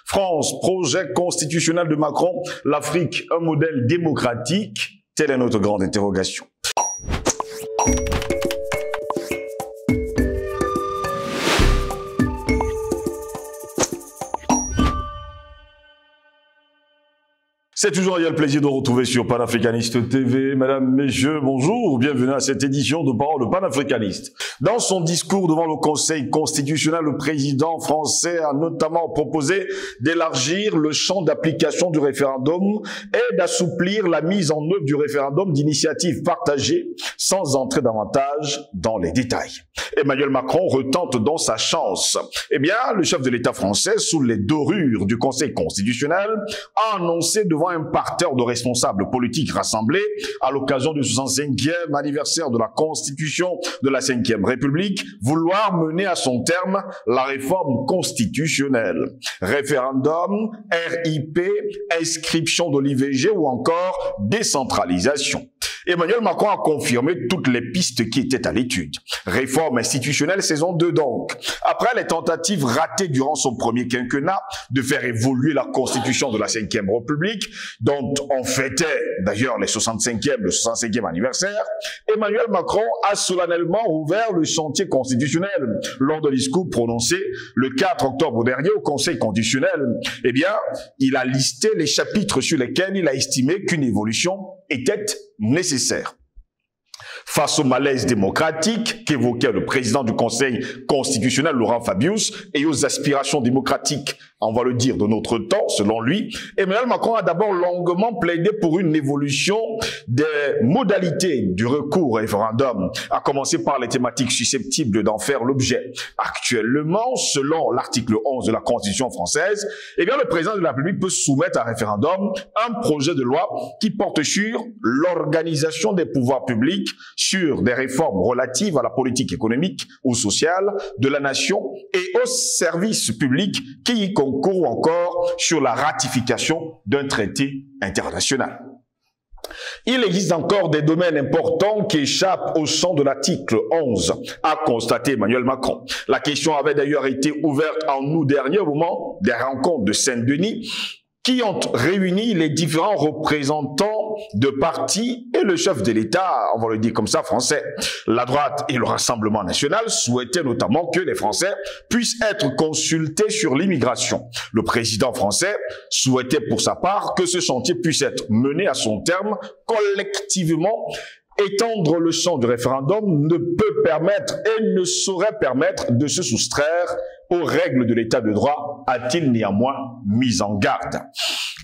France, projet constitutionnel de Macron, l'Afrique, un modèle démocratique, telle est notre grande interrogation. C'est toujours un plaisir de retrouver sur Panafricaniste TV. Mesdames, Messieurs, bonjour, bienvenue à cette édition de Parole panafricaniste. Dans son discours devant le Conseil constitutionnel, le président français a notamment proposé d'élargir le champ d'application du référendum et d'assouplir la mise en œuvre du référendum d'initiative partagée sans entrer davantage dans les détails. Emmanuel Macron retente donc sa chance. Eh bien, le chef de l'État français, sous les dorures du Conseil constitutionnel, a annoncé devant un parterre de responsables politiques rassemblés à l'occasion du 65e anniversaire de la Constitution de la 5e République, vouloir mener à son terme la réforme constitutionnelle. Référendum, RIP, inscription de l'IVG ou encore décentralisation. Emmanuel Macron a confirmé toutes les pistes qui étaient à l'étude. Réforme institutionnelle saison 2 donc. Après les tentatives ratées durant son premier quinquennat de faire évoluer la Constitution de la 5e République, dont on fêtait d'ailleurs le 65e anniversaire, Emmanuel Macron a solennellement ouvert le chantier constitutionnel lors d'un discours prononcé le 4 octobre dernier au Conseil constitutionnel. Eh bien, il a listé les chapitres sur lesquels il a estimé qu'une évolution était nécessaire. Face au malaise démocratique qu'évoquait le président du Conseil constitutionnel, Laurent Fabius, et aux aspirations démocratiques, on va le dire, de notre temps, selon lui, Emmanuel Macron a d'abord longuement plaidé pour une évolution des modalités du recours au référendum, à commencer par les thématiques susceptibles d'en faire l'objet. Actuellement, selon l'article 11 de la Constitution française, eh bien, le président de la République peut soumettre à référendum un projet de loi qui porte sur l'organisation des pouvoirs publics, sur des réformes relatives à la politique économique ou sociale de la nation et aux services publics qui y concourent, ou encore sur la ratification d'un traité international. Il existe encore des domaines importants qui échappent au champ de l'article 11, a constaté Emmanuel Macron. La question avait d'ailleurs été ouverte en août dernier au moment des rencontres de Saint-Denis qui ont réuni les différents représentants de partis et le chef de l'État, on va le dire comme ça, français. La droite et le Rassemblement national souhaitaient notamment que les Français puissent être consultés sur l'immigration. Le président français souhaitait pour sa part que ce chantier puisse être mené à son terme collectivement. Étendre le champ du référendum ne peut permettre et ne saurait permettre de se soustraire aux règles de l'état de droit, a-t-il néanmoins mis en garde.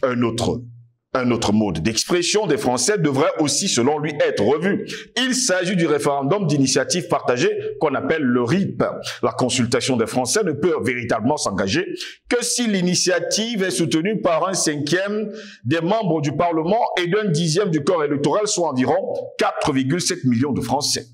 Un autre mode d'expression des Français devrait aussi, selon lui, être revu. Il s'agit du référendum d'initiative partagée qu'on appelle le RIP. La consultation des Français ne peut véritablement s'engager que si l'initiative est soutenue par un 5e des membres du Parlement et d'un 10e du corps électoral, soit environ 4,7 millions de Français.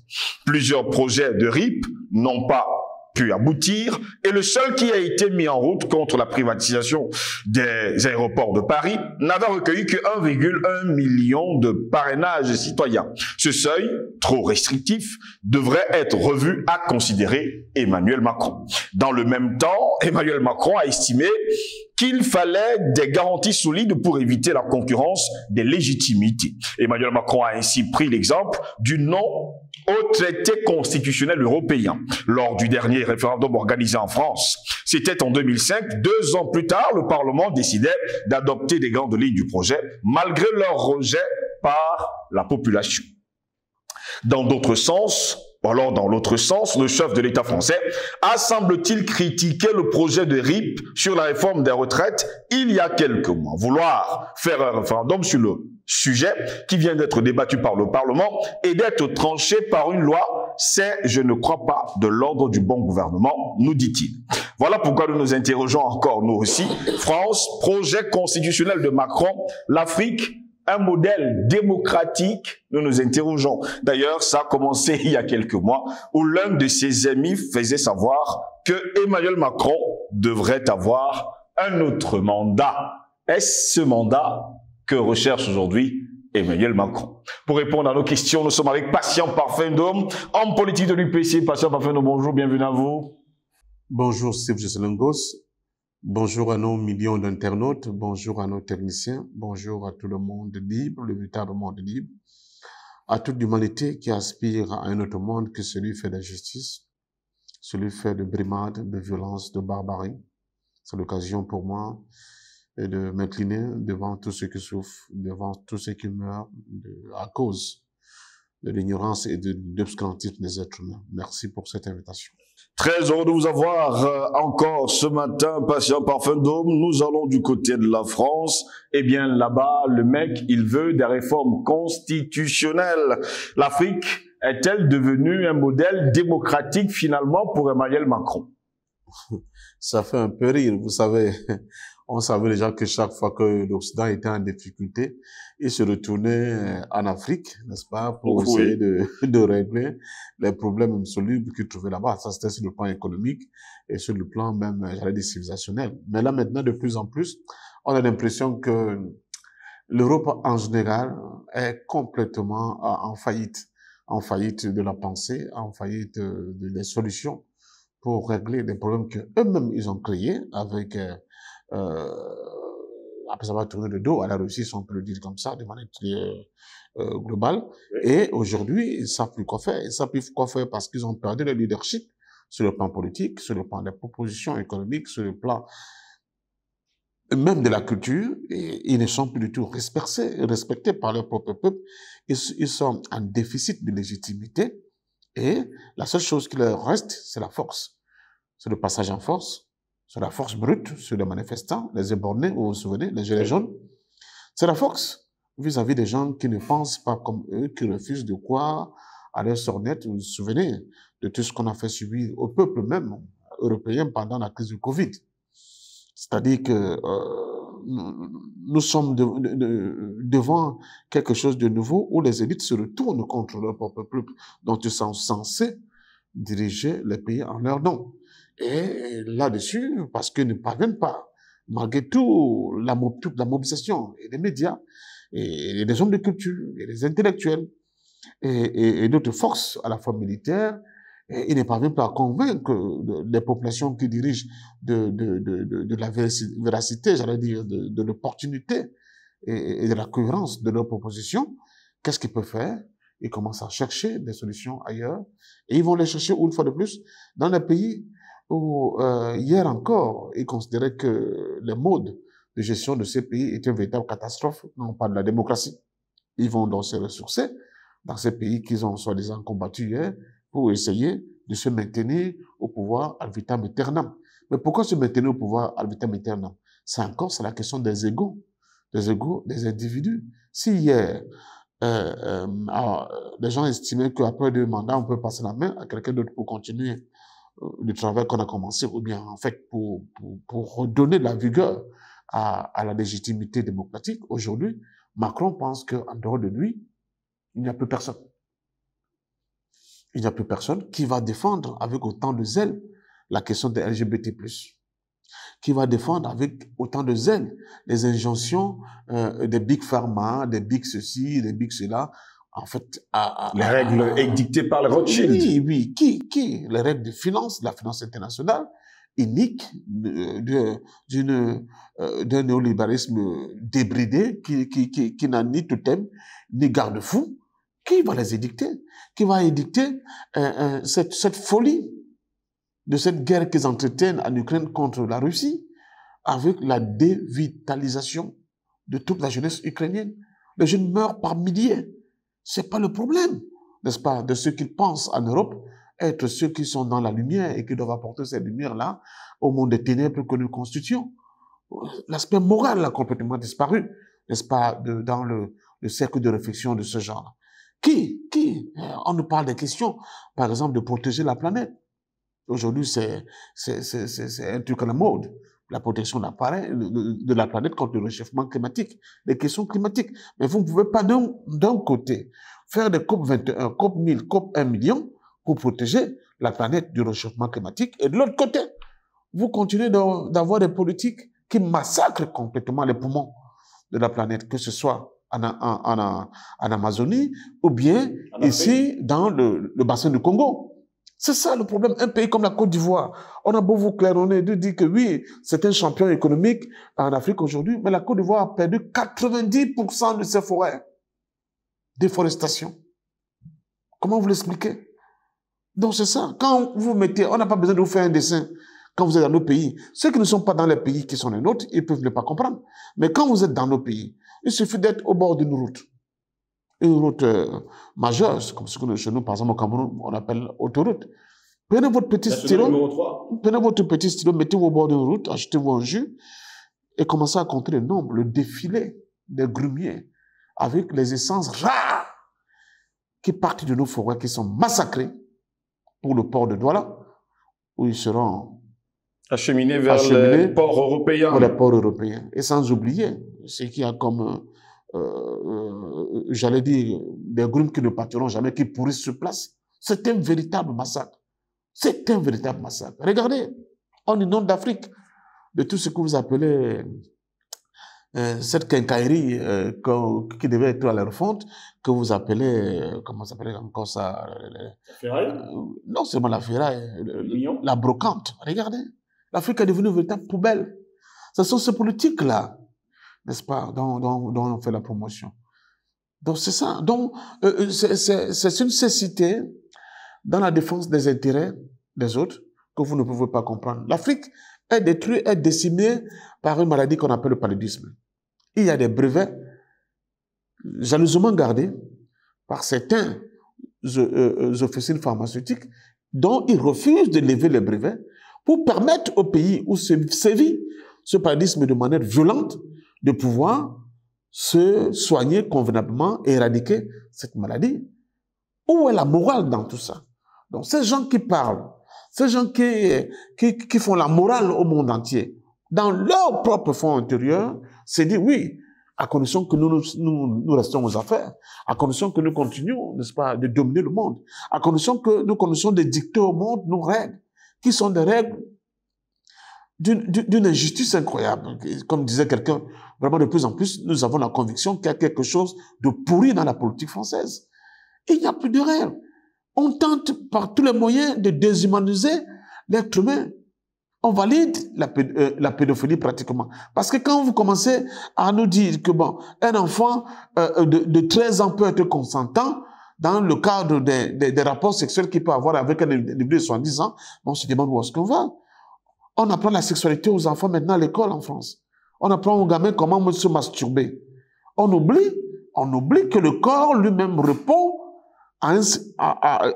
Plusieurs projets de RIP n'ont pas pu aboutir, et le seul qui a été mis en route contre la privatisation des aéroports de Paris n'avait recueilli que 1,1 million de parrainages citoyens. Ce seuil, trop restrictif, devrait être revu, a considéré Emmanuel Macron. Dans le même temps, Emmanuel Macron a estimé qu'il fallait des garanties solides pour éviter la concurrence des légitimités. Emmanuel Macron a ainsi pris l'exemple du non au traité constitutionnel européen. Lors du dernier référendum organisé en France, c'était en 2005, 2 ans plus tard, le Parlement décidait d'adopter des grandes lignes du projet, malgré leur rejet par la population. Dans l'autre sens, le chef de l'État français a, semble-t-il, critiqué le projet de RIP sur la réforme des retraites il y a quelques mois. Vouloir faire un référendum sur le sujet qui vient d'être débattu par le Parlement et d'être tranché par une loi, c'est, je ne crois pas, de l'ordre du bon gouvernement, nous dit-il. Voilà pourquoi nous nous interrogeons encore, nous aussi. France, projet constitutionnel de Macron, l'Afrique, un modèle démocratique, nous nous interrogeons. D'ailleurs, ça a commencé il y a quelques mois, où l'un de ses amis faisait savoir que Emmanuel Macron devrait avoir un autre mandat. Est-ce ce mandat que recherche aujourd'hui Emmanuel Macron? Pour répondre à nos questions, nous sommes avec Patient Parfendom, homme politique de l'UPC. Patient Parfendom, bonjour, bienvenue à vous. Bonjour, Steve Jesselengos. Bonjour à nos millions d'internautes, bonjour à nos techniciens, bonjour à tout le monde libre, le véritable monde libre, à toute l'humanité qui aspire à un autre monde que celui fait de justice, celui fait de brimade, de violence, de barbarie. C'est l'occasion pour moi de m'incliner devant tous ceux qui souffrent, devant tous ceux qui meurent à cause de l'ignorance et de l'obscurantisme des êtres humains. Merci pour cette invitation. Très heureux de vous avoir encore ce matin, Patient Parfum Dôme. Nous allons du côté de la France. Eh bien, là-bas, le mec, il veut des réformes constitutionnelles. L'Afrique est-elle devenue un modèle démocratique finalement pour Emmanuel Macron? Ça fait un peu rire, vous savez. On savait déjà que chaque fois que l'Occident était en difficulté, il se retournait en Afrique, n'est-ce pas, pour essayer de régler les problèmes insolubles qu'il trouvait là-bas. Ça, c'était sur le plan économique et sur le plan même, j'allais dire, civilisationnel. Mais là, maintenant, de plus en plus, on a l'impression que l'Europe en général est complètement en faillite de la pensée, en faillite des solutions pour régler des problèmes qu'eux-mêmes ils ont créés avec après avoir tourné le dos à la Russie, si on peut le dire comme ça, de manière globale. Et aujourd'hui, ils ne savent plus quoi faire. Ils ne savent plus quoi faire parce qu'ils ont perdu le leadership sur le plan politique, sur le plan des propositions économiques, sur le plan même de la culture. Et ils ne sont plus du tout respectés par leur propre peuple. Ils sont en déficit de légitimité. Et la seule chose qui leur reste, c'est la force. C'est le passage en force. C'est la force brute sur les manifestants, les éborgnés, vous vous souvenez, les gilets jaunes. C'est la force vis-à-vis des gens qui ne pensent pas comme eux, qui refusent de croire à leur sornette. Vous vous souvenez de tout ce qu'on a fait subir au peuple même européen pendant la crise du Covid. C'est-à-dire que nous sommes devant quelque chose de nouveau où les élites se retournent contre leur propre peuple dont ils sont censés diriger les pays en leur nom. Et là-dessus, parce qu'ils ne parviennent pas, malgré tout, toute la mobilisation et les médias, et les hommes de culture, et les intellectuels, et d'autres forces, à la fois militaires, et ils ne parviennent pas à convaincre les populations qui dirigent de la véracité, j'allais dire, de l'opportunité et de la cohérence de leurs propositions. Qu'est-ce qu'ils peuvent faire? Ils commencent à chercher des solutions ailleurs, et ils vont les chercher, une fois de plus, dans les pays où, hier encore, ils considéraient que les modes de gestion de ces pays étaient une véritable catastrophe, non pas de la démocratie. Ils vont donc se ressourcer dans ces pays qu'ils ont soi-disant combattus hier pour essayer de se maintenir au pouvoir ad vitam aeternam. Mais pourquoi se maintenir au pouvoir ad vitam aeternam? C'est la question des égos des individus. Si hier, les gens estimaient qu'après 2 mandats, on peut passer la main à quelqu'un d'autre pour continuer le travail qu'on a commencé, ou bien en fait pour redonner de la vigueur à la légitimité démocratique. Aujourd'hui, Macron pense qu'en dehors de lui, il n'y a plus personne. Il n'y a plus personne qui va défendre avec autant de zèle la question des LGBT+, qui va défendre avec autant de zèle les injonctions des big pharma, des big ceci, des big cela. En fait, les règles édictées par le Rothschild. Oui, qui les règles de finance, de la finance internationale, iniques, d'un néolibéralisme débridé, qui n'a ni totem, ni garde-fou. Qui va les édicter? Qui va édicter cette folie de cette guerre qu'ils entretiennent en Ukraine contre la Russie, avec la dévitalisation de toute la jeunesse ukrainienne? Les jeunes meurent par milliers. C'est pas le problème, n'est-ce pas, de ceux qui pensent en Europe être ceux qui sont dans la lumière et qui doivent apporter cette lumière-là au monde des ténèbres que nous constituons. L'aspect moral a complètement disparu, n'est-ce pas, dans le cercle de réflexion de ce genre. On nous parle des questions, par exemple, de protéger la planète. Aujourd'hui, c'est un truc à la mode. La protection de la planète contre le réchauffement climatique, les questions climatiques. Mais vous ne pouvez pas d'un côté faire des COP 21, COP 1000, COP 1 million pour protéger la planète du réchauffement climatique, et de l'autre côté, vous continuez d'avoir des politiques qui massacrent complètement les poumons de la planète, que ce soit en Amazonie ou bien ici dans le bassin du Congo. C'est ça le problème. Un pays comme la Côte d'Ivoire, on a beau vous claironner de dire que oui, c'est un champion économique en Afrique aujourd'hui, mais la Côte d'Ivoire a perdu 90% de ses forêts. Déforestation. Comment vous l'expliquez? Donc c'est ça. Quand vous mettez, on n'a pas besoin de vous faire un dessin. Quand vous êtes dans nos pays, ceux qui ne sont pas dans les pays qui sont les nôtres, ils peuvent ne pas comprendre. Mais quand vous êtes dans nos pays, il suffit d'être au bord d'une route. Une route majeure, comme ce que chez nous, par exemple au Cameroun, on appelle autoroute. Prenez votre petit stylo, mettez-vous au bord d'une route, achetez-vous un jus et commencez à compter le nombre, le défilé des grumiers avec les essences rares qui partent de nos forêts, qui sont massacrées pour le port de Douala, où ils seront acheminés vers les ports européens. Pour les ports européens. Et sans oublier ce qu'il y a comme j'allais dire, des grumes qui ne partiront jamais, qui pourrissent sur place. C'est un véritable massacre. C'est un véritable massacre. Regardez, on inonde d'Afrique de tout ce que vous appelez cette quincaillerie qui devait être à la refonte, que vous appelez, comment ça s'appelle encore ça? La ferraille? Non seulement la ferraille, la brocante. Regardez, l'Afrique est devenue une véritable poubelle. Ce sont ces politiques-là, n'est-ce pas, dont on fait la promotion. Donc c'est ça. Donc c'est une cécité dans la défense des intérêts des autres que vous ne pouvez pas comprendre. L'Afrique est détruite, est décimée par une maladie qu'on appelle le paludisme. Il y a des brevets jalousement gardés par certains officines pharmaceutiques dont ils refusent de lever les brevets pour permettre aux pays où sévit ce paludisme de manière violente de pouvoir se soigner convenablement et éradiquer cette maladie. Où est la morale dans tout ça? Donc ces gens qui parlent, ces gens qui font la morale au monde entier, dans leur propre fond intérieur, c'est dire oui, à condition que nous restons aux affaires, à condition que nous continuons, n'est-ce pas, de dominer le monde, à condition que nous continuons de dicter au monde nos règles, qui sont des règles d'une injustice incroyable. Comme disait quelqu'un, vraiment de plus en plus, nous avons la conviction qu'il y a quelque chose de pourri dans la politique française. Il n'y a plus de règles. On tente par tous les moyens de déshumaniser l'être humain. On valide la pédophilie pratiquement. Parce que quand vous commencez à nous dire que bon, un enfant de 13 ans peut être consentant dans le cadre des rapports sexuels qu'il peut avoir avec un individu de 70 ans, on se demande où est-ce qu'on va. On apprend la sexualité aux enfants maintenant à l'école en France. On apprend aux gamins comment se masturber. On oublie que le corps lui-même répond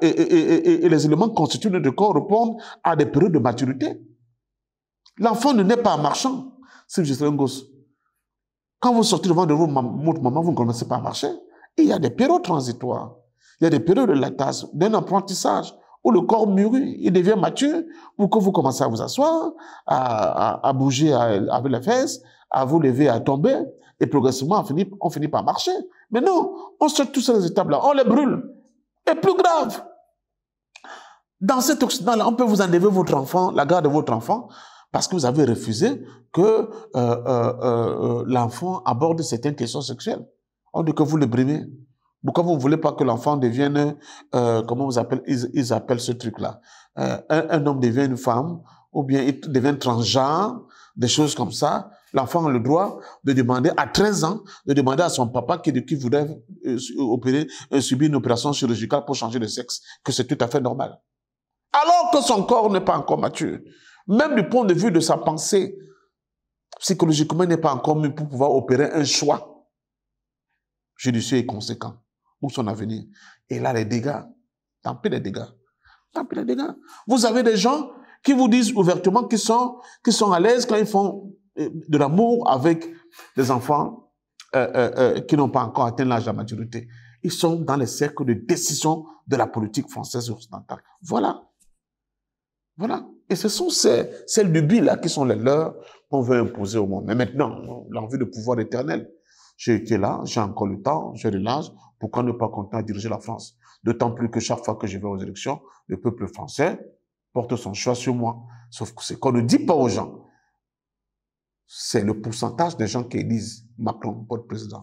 et les éléments constitutifs de corps répondent à des périodes de maturité. L'enfant ne naît pas en marchant. Si vous êtes un gosse, quand vous sortez devant de votre maman, vous ne commencez pas à marcher. Il y a des périodes transitoires. Il y a des périodes de lactation, d'un apprentissage, où le corps mûrit, il devient mature, pour que vous commencez à vous asseoir, à bouger avec les fesses, à vous lever, à tomber, et progressivement, on finit par marcher. Mais non, on saute tous ces étapes-là, on les brûle. Et plus grave, dans cet Occident-là, on peut vous enlever votre enfant, la garde de votre enfant, parce que vous avez refusé que l'enfant aborde certaines questions sexuelles. On dit que vous le brimez. Pourquoi vous ne voulez pas que l'enfant devienne, comment ils appellent ce truc-là, un homme devient une femme, ou bien il devient transgenre, des choses comme ça. L'enfant a le droit de demander, à 13 ans, de demander à son papa qui voudrait subir une opération chirurgicale pour changer de sexe, que c'est tout à fait normal. Alors que son corps n'est pas encore mature. Même du point de vue de sa pensée, psychologiquement, il n'est pas encore mis pour pouvoir opérer un choix judicieux et conséquent pour son avenir. Et là, les dégâts, tant pis les dégâts. Tant pis les dégâts. Vous avez des gens qui vous disent ouvertement qu'ils sont à l'aise quand ils font de l'amour avec des enfants qui n'ont pas encore atteint l'âge de la maturité. Ils sont dans les cercles de décision de la politique française occidentale. Voilà. Voilà. Et ce sont ces lubies-là qui sont les leurs qu'on veut imposer au monde. Mais maintenant, l'envie de pouvoir éternel. J'ai été là, j'ai encore le temps, j'ai de l'âge. Pourquoi ne pas continuer à diriger la France? D'autant plus que chaque fois que je vais aux élections, le peuple français porte son choix sur moi. Sauf que ce qu'on ne dit pas aux gens, c'est le pourcentage des gens qui élisent Macron pour être président.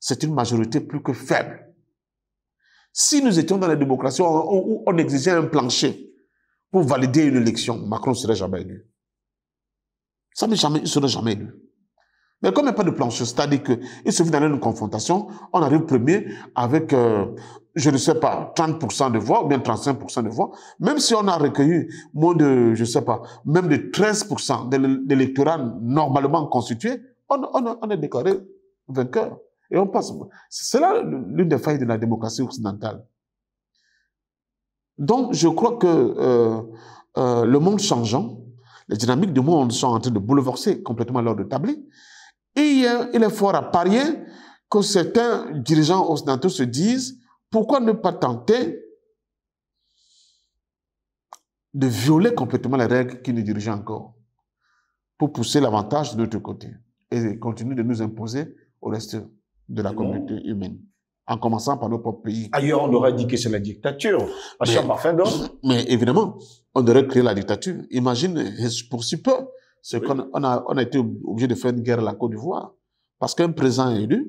C'est une majorité plus que faible. Si nous étions dans la démocratie où on exigeait un plancher pour valider une élection, Macron ne serait jamais élu. Ça, mais jamais, il ne serait jamais élu. Mais comme il n'y a pas de plancher, c'est-à-dire qu'il suffit d'aller dans une confrontation, on arrive premier avec, je ne sais pas, 30% de voix ou bien 35% de voix. Même si on a recueilli moins de, je ne sais pas, même de 13% de l'électorat normalement constitué, on est déclaré vainqueur. Et on passe. C'est là l'une des failles de la démocratie occidentale. Donc, je crois que le monde changeant, les dynamiques du monde sont en train de bouleverser complètement l'ordre établi. Et il est fort à parier que certains dirigeants occidentaux se disent pourquoi ne pas tenter de violer complètement les règles qui nous dirigent encore pour pousser l'avantage de notre côté et continuer de nous imposer au reste de la communauté humaine, en commençant par nos propres pays. Ailleurs, on aurait dit que c'est la dictature. Mais évidemment, on devrait créer la dictature. Imagine, pour si peu, c'est qu'on on a été obligé de faire une guerre à la Côte d'Ivoire. Parce qu'un président est élu,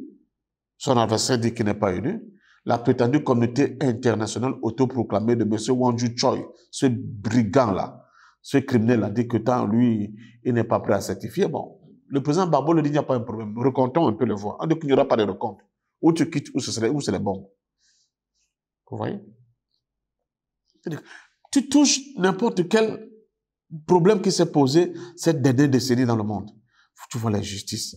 son adversaire dit qu'il n'est pas élu, la prétendue communauté internationale autoproclamée de M. Wangju Choi, ce brigand-là, ce criminel a dit que tant lui, il n'est pas prêt à certifier. Bon, le président Gbagbo le dit, il n'y a pas un problème. Recomptons un peu les voix. On dit qu'il n'y aura pas de recompte. Où tu quittes, où c'est les bombes. Vous voyez? Tu touches n'importe quel problème qui s'est posé cette dernière décennie dans le monde. Tu vois l'injustice.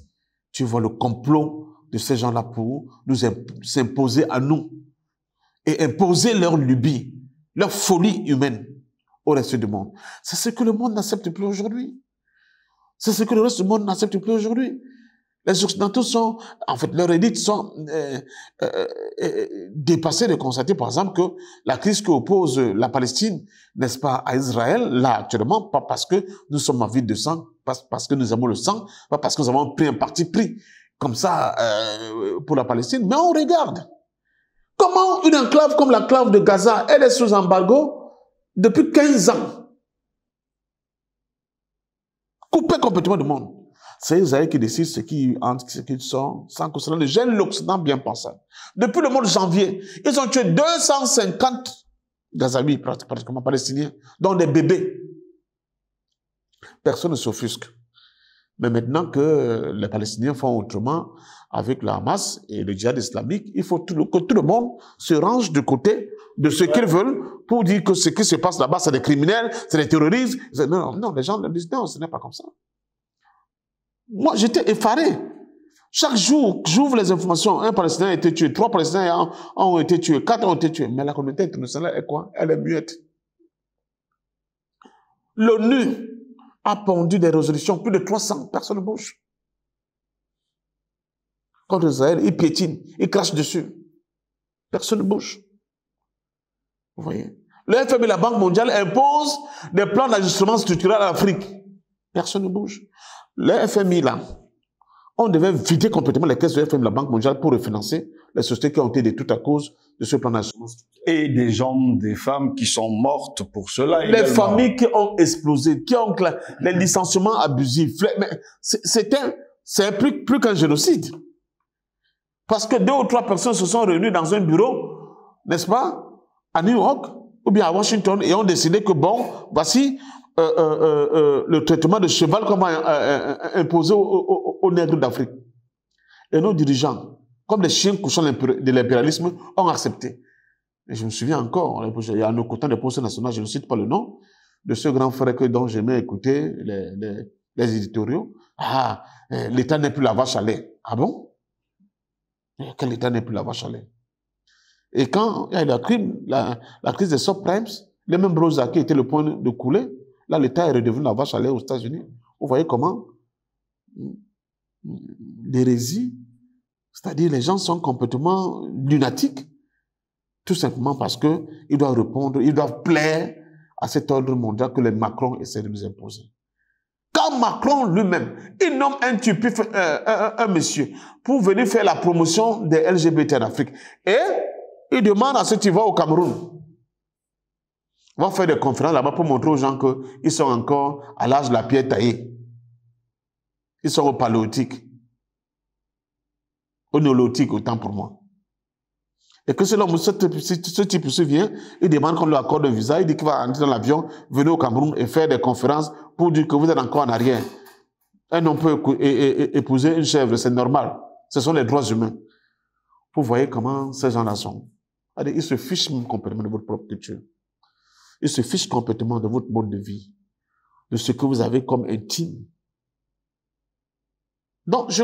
Tu vois le complot de ces gens-là pour nous s'imposer à nous et imposer leur lubie, leur folie humaine au reste du monde. C'est ce que le monde n'accepte plus aujourd'hui. C'est ce que le reste du monde n'accepte plus aujourd'hui. Les Occidentaux sont, en fait, leurs élites sont dépassés de constater, par exemple, que la crise qui oppose la Palestine, n'est-ce pas, à Israël, là, actuellement, pas parce que nous sommes en vide de sang, pas parce que nous avons le sang, pas parce que nous avons pris un parti pris, comme ça, pour la Palestine, mais on regarde. Comment une enclave comme l'enclave de Gaza, elle est sous embargo depuis 15 ans. Coupée complètement du monde. C'est Israël qui décide ce qui entre, ce qui sort, sans que cela ne gêne l'Occident bien pensant. Depuis le mois de janvier, ils ont tué 250 Gazaouis, pratiquement palestiniens, dont des bébés. Personne ne s'offusque. Mais maintenant que les Palestiniens font autrement avec le Hamas et le djihad islamique, il faut que tout le monde se range du côté de ce qu'ils veulent pour dire que ce qui se passe là-bas, c'est des criminels, c'est des terroristes. Non, les gens disent non, ce n'est pas comme ça. Moi, j'étais effaré. Chaque jour, j'ouvre les informations. Un Palestinien a été tué, 3 Palestiniens ont été tués, 4 ont été tués. Mais la communauté internationale est quoi? Elle est muette. L'ONU a pondu des résolutions, plus de 300, personne ne bouge. Contre Israël, ils piétinent, ils crachent dessus. Personne ne bouge. Vous voyez? Le FMI et la Banque mondiale imposent des plans d'ajustement structurel à l'Afrique. Personne ne bouge. Le FMI, là, on devait vider complètement les caisses de FMI, la Banque mondiale, pour refinancer les sociétés qui ont été détruites à cause de ce plan d'ajustement structurel. Et des gens, des femmes qui sont mortes pour cela. Les familles qui ont explosé, qui ont les licenciements abusifs. C'est plus qu'un génocide. Parce que 2 ou 3 personnes se sont réunies dans un bureau, n'est-ce pas, à New York ou bien à Washington, et ont décidé que bon, voici le traitement de cheval qu'on va imposer aux nègres d'Afrique. Et nos dirigeants, comme les chiens couchants de l'impérialisme, ont accepté. Et je me souviens encore, il y a un côté de Poste national, je ne cite pas le nom, de ce grand frère dont j'aimais écouter les éditoriaux. Ah, l'État n'est plus la vache à lait. Ah bon? Quel État n'est plus la vache à lait? Et quand il y a eu la crise des subprimes, les mêmes brosas qui étaient le point de couler, là l'État est redevenu la vache à lait aux États-Unis. Vous voyez comment l'hérésie, c'est-à-dire les gens sont complètement lunatiques, tout simplement parce qu'ils doivent répondre, ils doivent plaire à cet ordre mondial que les Macron essaient de nous imposer. Quand Macron lui-même, il nomme un monsieur pour venir faire la promotion des LGBT en Afrique. Et il demande à ceux qui vont au Cameroun. On va faire des conférences là-bas pour montrer aux gens qu'ils sont encore à l'âge de la pierre taillée. Ils sont au paléolithique. Au néolithique, autant pour moi. Et que ce type se vient, il demande qu'on lui accorde un visa, il dit qu'il va entrer dans l'avion, venir au Cameroun et faire des conférences pour dire que vous êtes encore en arrière. Un homme peut épouser une chèvre, c'est normal. Ce sont les droits humains. Vous voyez comment ces gens-là sont. Ils se fichent complètement de votre propre culture. Ils se fichent complètement de votre mode de vie, de ce que vous avez comme intime. Donc, je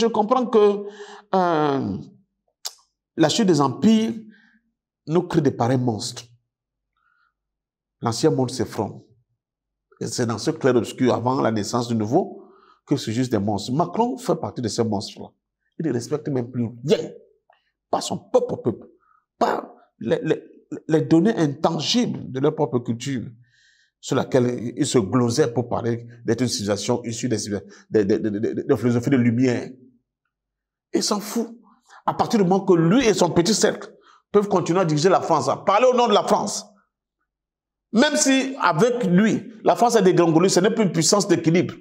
comprends que la chute des empires nous crée des pareils monstres. L'ancien monde s'effondre. Et c'est dans ce clair-obscur, avant la naissance du nouveau, que se juste des monstres. Macron fait partie de ces monstres-là. Il ne respecte même plus rien. Pas son propre peuple. Pas les données intangibles de leur propre culture, sur laquelle ils se glosaient pour parler d'être une civilisation issue de philosophie de lumière. Il s'en fout. À partir du moment que lui et son petit cercle peuvent continuer à diriger la France, à parler au nom de la France, même si avec lui, la France est dégringolée, ce n'est plus une puissance d'équilibre.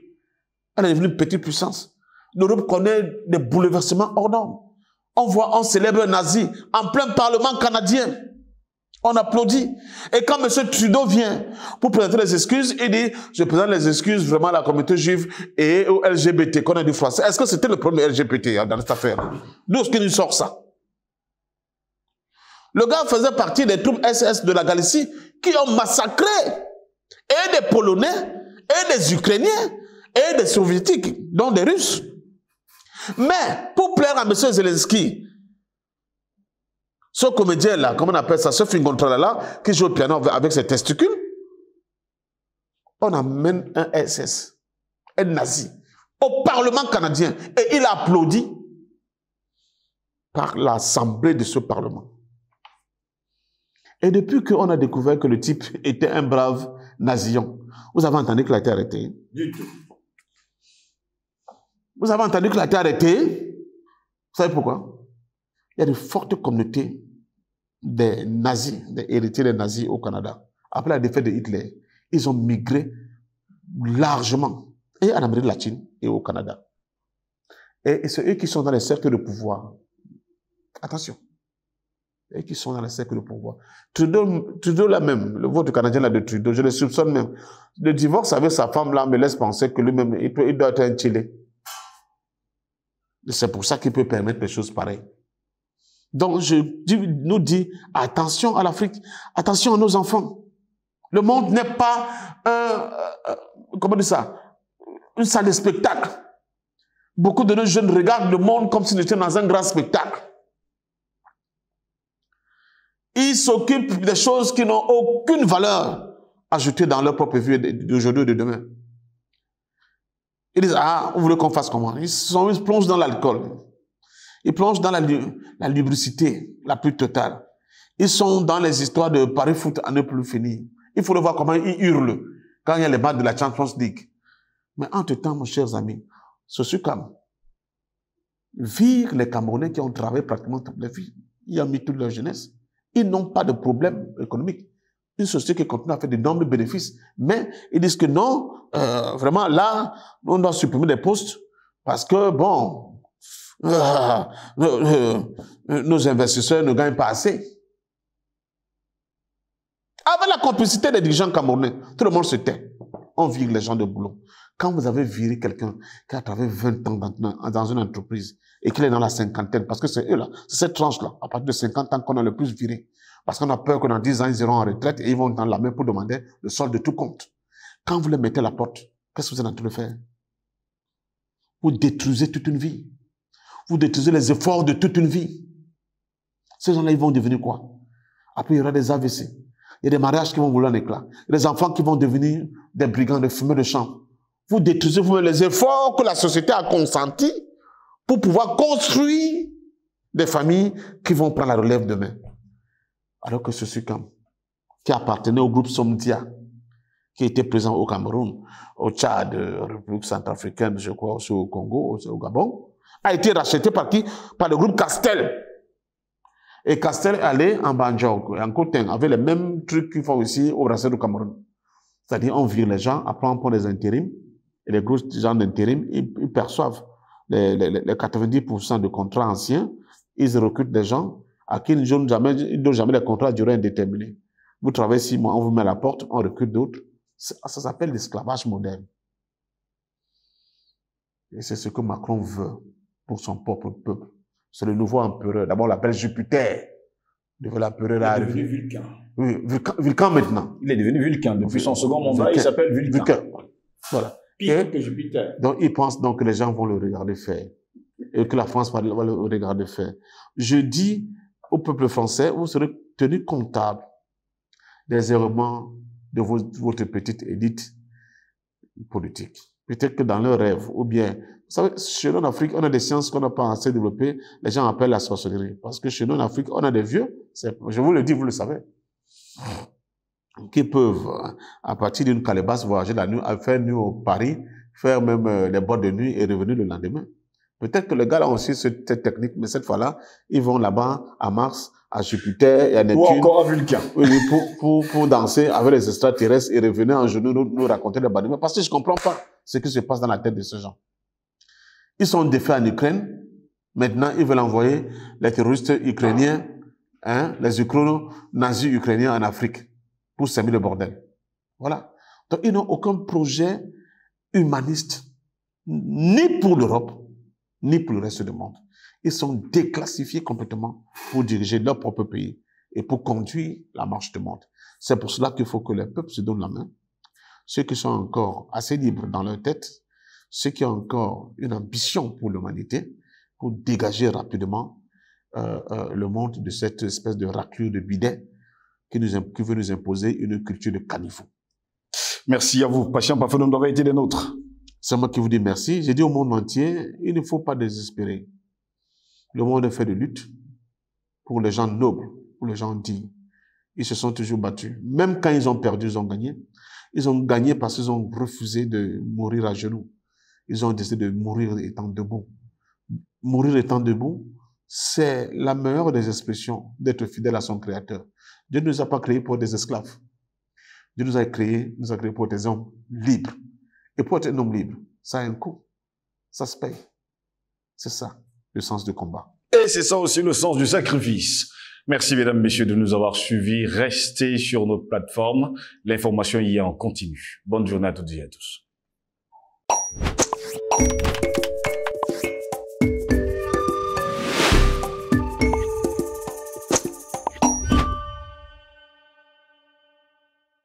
Elle est devenue une petite puissance. L'Europe connaît des bouleversements hors normes. On célèbre un nazi en plein parlement canadien. On applaudit. Et quand M. Trudeau vient pour présenter les excuses, il dit, je présente les excuses vraiment à la communauté juive et au LGBT, qu'on a dit français. Est-ce que c'était le problème LGBT dans cette affaire? D'où est-ce qu'il nous sort ça? Le gars faisait partie des troupes SS de la Galicie qui ont massacré et des Polonais, et des Ukrainiens, et des Soviétiques, dont des Russes. Mais, pour plaire à M. Zelensky, ce comédien-là, comment on appelle ça, ce fingontrala-là, qui joue au piano avec ses testicules, on amène un SS, un nazi, au Parlement canadien, et il a applaudi par l'assemblée de ce Parlement. Et depuis qu'on a découvert que le type était un brave nazillon, vous avez entendu qu'il a été arrêté? Du tout. Vous avez entendu qu'il a été arrêté? Vous savez pourquoi? Il y a de fortes communautés des nazis, des héritiers des nazis au Canada. Après la défaite de Hitler, ils ont migré largement, et en Amérique latine et au Canada. Et c'est eux qui sont dans les cercles de pouvoir. Attention. Et qui sont dans les cercles de pouvoir. Trudeau là même, le vote canadien là de Trudeau, je le soupçonne même. Le divorce avec sa femme là me laisse penser que lui-même, il doit être un Chilé. C'est pour ça qu'il peut permettre des choses pareilles. Donc, nous dis, attention à l'Afrique, attention à nos enfants. Le monde n'est pas, comment dire ça, une salle de spectacle. Beaucoup de nos jeunes regardent le monde comme s'ils étaient dans un grand spectacle. Ils s'occupent des choses qui n'ont aucune valeur ajoutée dans leur propre vie d'aujourd'hui et de demain. Ils disent, ah, vous voulez qu'on fasse comment? Ils plongent dans l'alcool. Ils plongent dans la lubricité la plus totale. Ils sont dans les histoires de Paris Foot à ne plus finir. Il faut le voir comment ils hurlent quand il y a les matchs de la Champions League. Mais entre-temps, mes chers amis, ceci comme vire les Camerounais qui ont travaillé pratiquement toute leur vie. Ils ont mis toute leur jeunesse. Ils n'ont pas de problème économique. Une société qui continue à faire d'énormes bénéfices. Mais ils disent que non, vraiment là, on doit supprimer des postes parce que, bon, nos investisseurs ne gagnent pas assez. Avec la complicité des dirigeants camerounais, tout le monde se tait. On vire les gens de boulot. Quand vous avez viré quelqu'un qui a travaillé 20 ans dans une entreprise et qu'il est dans la cinquantaine, parce que c'est eux là, c'est cette tranche-là, à partir de 50 ans qu'on a le plus viré. Parce qu'on a peur que dans 10 ans, ils iront en retraite et ils vont dans la main pour demander le solde de tout compte. Quand vous les mettez à la porte, qu'est-ce que vous êtes en train de faire? Vous détruisez toute une vie. Vous détruisez les efforts de toute une vie. Ces gens-là, ils vont devenir quoi? Après, il y aura des AVC. Il y a des mariages qui vont voler en éclat. Il y a des enfants qui vont devenir des brigands, des fumeurs de champ. Vous détruisez vous-même les efforts que la société a consentis pour pouvoir construire des familles qui vont prendre la relève demain. Alors que ce SUCAM, qui appartenait au groupe Somdia, qui était présent au Cameroun, au Tchad, République centrafricaine, je crois, aussi au Congo, aussi au Gabon, a été racheté par qui? Par le groupe Castel. Et Castel allait en Banjok, en Cotin, avec les mêmes trucs qu'ils font ici au Brasseur du Cameroun. C'est-à-dire, on vire les gens, après on prend des intérims, et les gros gens d'intérim, ils perçoivent les 90% de contrats anciens, ils recrutent des gens à qui ils ne donnent jamais des contrats à durée indéterminée. Vous travaillez 6 mois, on vous met à la porte, on recrute d'autres. Ça s'appelle l'esclavage moderne. Et c'est ce que Macron veut pour son propre peuple. C'est le nouveau empereur. D'abord, on l'appelle Jupiter. Il est devenu Vulcain. Oui, Vulcain maintenant. Il est devenu Vulcain. Depuis son second mandat, il s'appelle Vulcain. Voilà. Pire que Jupiter. Donc, il pense donc que les gens vont le regarder faire. Et que la France va le regarder faire. Je dis au peuple français, vous serez tenu comptable des errements de votre petite élite politique. Peut-être que dans leur rêve, ou bien, vous savez, chez nous en Afrique, on a des sciences qu'on n'a pas assez développées, les gens appellent la sorcellerie. Parce que chez nous en Afrique, on a des vieux, je vous le dis, vous le savez, qui peuvent, à partir d'une calebasse, voyager la nuit, faire nuit au Paris, faire même les boîtes de nuit et revenir le lendemain. Peut-être que les gars là ont aussi cette technique, mais cette fois-là, ils vont là-bas, à Mars, à Jupiter et à Neptune. Ou encore à Vulcain. Oui, pour danser avec les extraterrestres et revenir en genoux nous raconter des bonnes. Parce que je comprends pas ce qui se passe dans la tête de ces gens. Ils sont défaits en Ukraine. Maintenant, ils veulent envoyer les terroristes ukrainiens, les nazis ukrainiens en Afrique pour semer le bordel. Voilà. Donc, ils n'ont aucun projet humaniste, ni pour l'Europe, ni pour le reste du monde. Ils sont déclassifiés complètement pour diriger leur propre pays et pour conduire la marche du monde. C'est pour cela qu'il faut que les peuples se donnent la main. Ceux qui sont encore assez libres dans leur tête, ceux qui ont encore une ambition pour l'humanité, pour dégager rapidement le monde de cette espèce de raclure de bidet qui veut nous imposer une culture de caniveau. Merci à vous, patient Bafounoum d'avoir été des nôtres. C'est moi qui vous dis merci. J'ai dit au monde entier, il ne faut pas désespérer. Le monde est fait de lutte pour les gens nobles, pour les gens dignes. Ils se sont toujours battus. Même quand ils ont perdu, ils ont gagné. Ils ont gagné parce qu'ils ont refusé de mourir à genoux. Ils ont décidé de mourir étant debout. Mourir étant debout, c'est la meilleure des expressions d'être fidèle à son Créateur. Dieu ne nous a pas créés pour des esclaves. Dieu nous a créés pour des hommes libres. Et pour être un homme libre, ça a un coût. Ça se paye. C'est ça, le sens du combat. Et c'est ça aussi le sens du sacrifice. Merci mesdames, messieurs de nous avoir suivis. Restez sur notre plateforme. L'information y est en continu. Bonne journée à toutes et à tous.